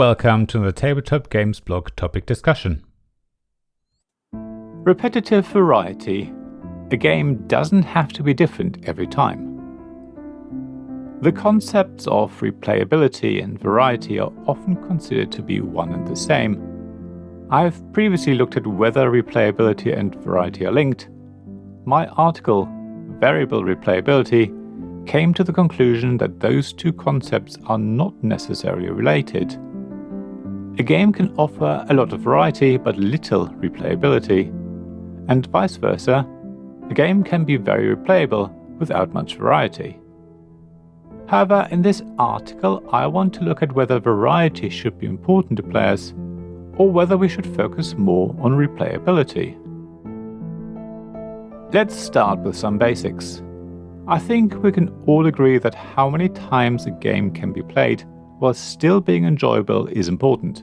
welcome to the Tabletop Games blog topic discussion. Repetitive variety. A game doesn't have to be different every time. The concepts of replayability and variety are often considered to be one and the same. I've previously looked at whether replayability and variety are linked. My article, Variable Replayability, came to the conclusion that those two concepts are not necessarily related. A game can offer a lot of variety but little replayability, and vice versa. A game can be very replayable without much variety. However, in this article, I want to look at whether variety should be important to players, or whether we should focus more on replayability. Let's start with some basics. I think we can all agree that how many times a game can be played while still being enjoyable is important.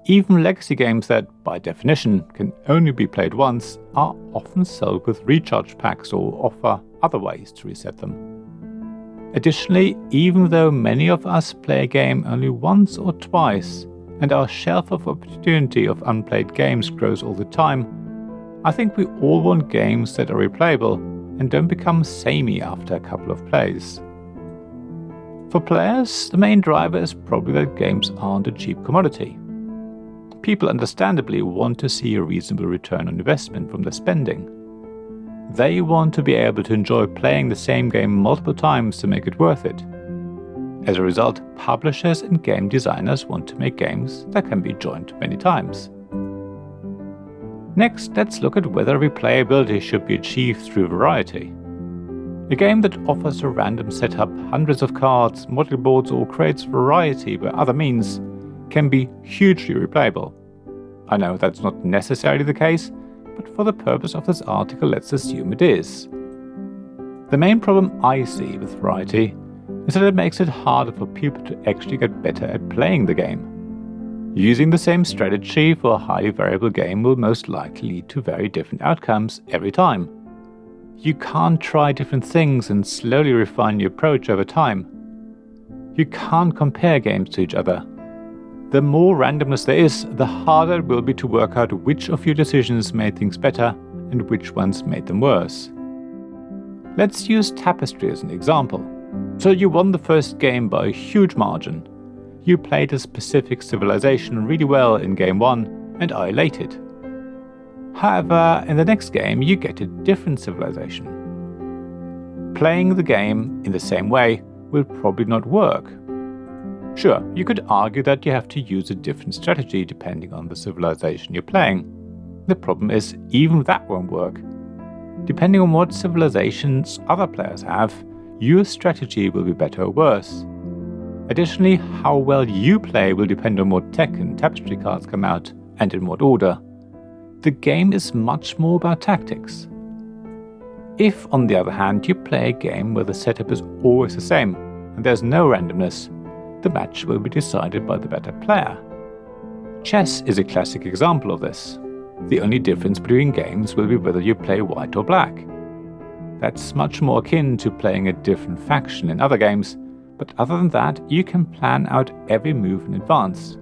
Even legacy games that, by definition, can only be played once are often sold with recharge packs or offer other ways to reset them. Additionally, even though many of us play a game only once or twice, and our shelf of opportunity of unplayed games grows all the time, I think we all want games that are replayable and don't become samey after a couple of plays. For players, the main driver is probably that games aren't a cheap commodity. People understandably want to see a reasonable return on investment from their spending. They want to be able to enjoy playing the same game multiple times to make it worth it. As a result, publishers and game designers want to make games that can be joined many times. Next, let's look at whether replayability should be achieved through variety. A game that offers a random setup, hundreds of cards, model boards, or creates variety by other means can be hugely replayable. I know that's not necessarily the case, but for the purpose of this article, let's assume it is. The main problem I see with variety is that it makes it harder for people to actually get better at playing the game. Using the same strategy for a highly variable game will most likely lead to very different outcomes every time. You can't try different things and slowly refine your approach over time. You can't compare games to each other. The more randomness there is, the harder it will be to work out which of your decisions made things better and which ones made them worse. Let's use Tapestry as an example. So you won the first game by a huge margin. You played a specific civilization really well in game 1 and are elated. However, in the next game you get a different civilization. Playing the game in the same way will probably not work. Sure, you could argue that you have to use a different strategy depending on the civilization you're playing. The problem is, even that won't work. Depending on what civilizations other players have, your strategy will be better or worse. Additionally, how well you play will depend on what tech and Tapestry cards come out, and in what order. The game is much more about tactics. If, on the other hand, you play a game where the setup is always the same, and there's no randomness, the match will be decided by the better player. Chess is a classic example of this. The only difference between games will be whether you play white or black. That's much more akin to playing a different faction in other games, but other than that, you can plan out every move in advance.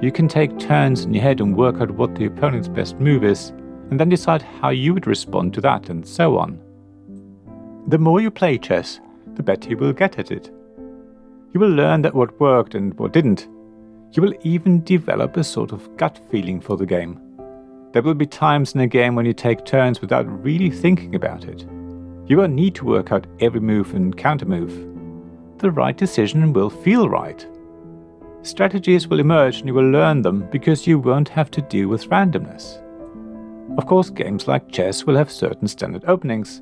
You can take turns in your head and work out what the opponent's best move is, and then decide how you would respond to that, and so on. The more you play chess, the better you will get at it. You will learn that what worked and what didn't. You will even develop a sort of gut feeling for the game. There will be times in a game when you take turns without really thinking about it. You won't need to work out every move and countermove. The right decision will feel right. Strategies will emerge and you will learn them because you won't have to deal with randomness. Of course, games like chess will have certain standard openings.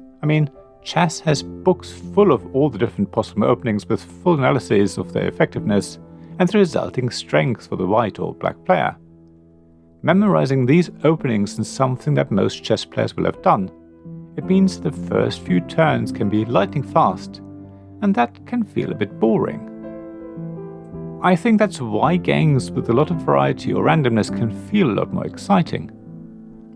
Chess has books full of all the different possible openings with full analyses of their effectiveness and the resulting strengths for the white or black player. Memorizing these openings is something that most chess players will have done. It means the first few turns can be lightning fast, and that can feel a bit boring. I think that's why games with a lot of variety or randomness can feel a lot more exciting.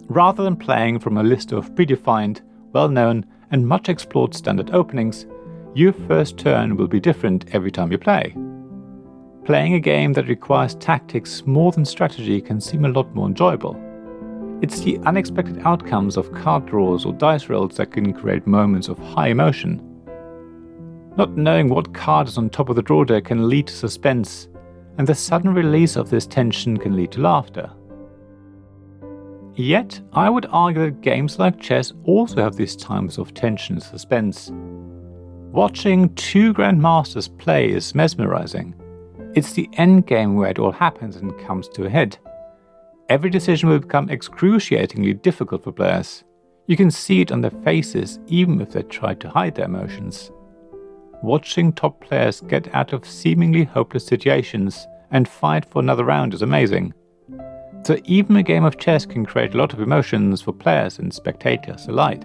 Rather than playing from a list of predefined, well-known and much explored standard openings, your first turn will be different every time you play. playing a game that requires tactics more than strategy can seem a lot more enjoyable. It's the unexpected outcomes of card draws or dice rolls that can create moments of high emotion. Not knowing what card is on top of the draw deck can lead to suspense, and the sudden release of this tension can lead to laughter. Yet, I would argue that games like chess also have these times of tension and suspense. Watching two grandmasters play is mesmerizing. It's the endgame where it all happens and comes to a head. Every decision will become excruciatingly difficult for players. You can see it on their faces even if they try to hide their emotions. Watching top players get out of seemingly hopeless situations and fight for another round is amazing. So even a game of chess can create a lot of emotions for players and spectators alike.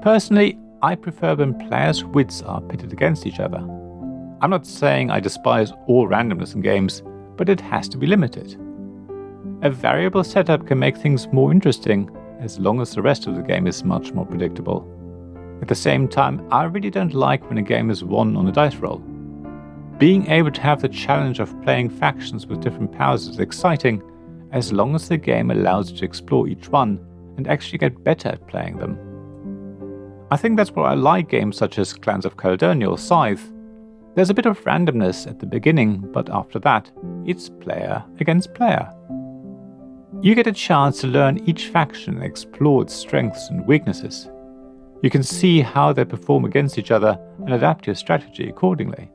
Personally, I prefer when players' wits are pitted against each other. I'm not saying I despise all randomness in games, but it has to be limited. A variable setup can make things more interesting as long as the rest of the game is much more predictable. At the same time, I really don't like when a game is won on a dice roll. Being able to have the challenge of playing factions with different powers is exciting, as long as the game allows you to explore each one and actually get better at playing them. I think that's why I like games such as Clans of Caledonia or Scythe. There's a bit of randomness at the beginning, but after that, it's player against player. You get a chance to learn each faction and explore its strengths and weaknesses. You can see how they perform against each other and adapt your strategy accordingly.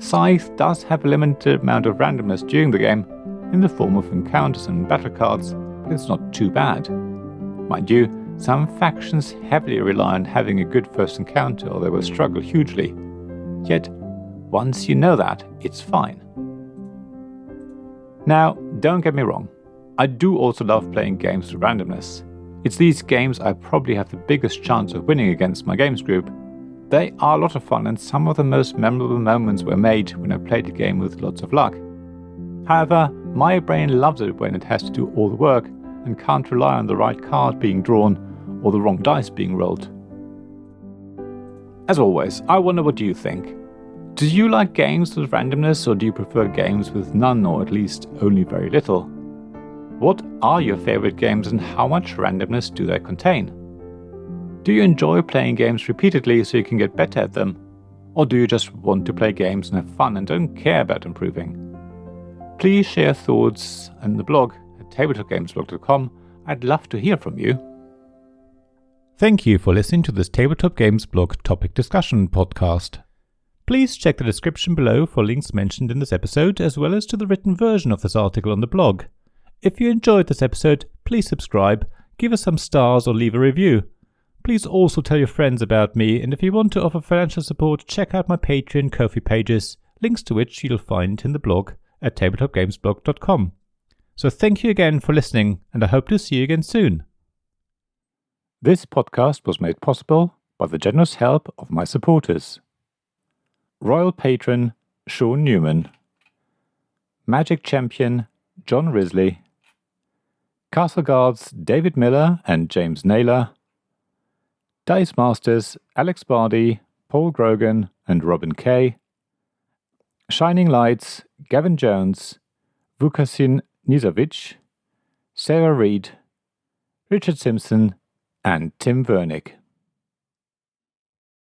Scythe does have a limited amount of randomness during the game, in the form of encounters and battle cards, but it's not too bad. Mind you, some factions heavily rely on having a good first encounter or they will struggle hugely. Yet, once you know that, it's fine. Now, don't get me wrong, I do also love playing games with randomness. It's these games I probably have the biggest chance of winning against my games group. They are a lot of fun and some of the most memorable moments were made when I played a game with lots of luck. However, my brain loves it when it has to do all the work and can't rely on the right card being drawn or the wrong dice being rolled. As always, I wonder what you think. Do you like games with randomness or do you prefer games with none or at least only very little? What are your favorite games and how much randomness do they contain? Do you enjoy playing games repeatedly so you can get better at them? Or do you just want to play games and have fun and don't care about improving? Please share thoughts on the blog at tabletopgamesblog.com. I'd love to hear from you. Thank you for listening to this Tabletop Games Blog topic discussion podcast. Please check the description below for links mentioned in this episode as well as to the written version of this article on the blog. If you enjoyed this episode, please subscribe, give us some stars or leave a review. Please also tell your friends about me, and if you want to offer financial support, check out my Patreon and Ko-fi pages, links to which you'll find in the blog at tabletopgamesblog.com. So thank you again for listening, and I hope to see you again soon. This podcast was made possible by the generous help of my supporters. Royal Patron Sean Newman, Magic Champion John Risley, Castle Guards David Miller and James Naylor, Dice Masters Alex Bardi, Paul Grogan and Robin Kay, Shining Lights Gavin Jones, Vukasin Nizovic, Sarah Reed, Richard Simpson and Tim Vernick.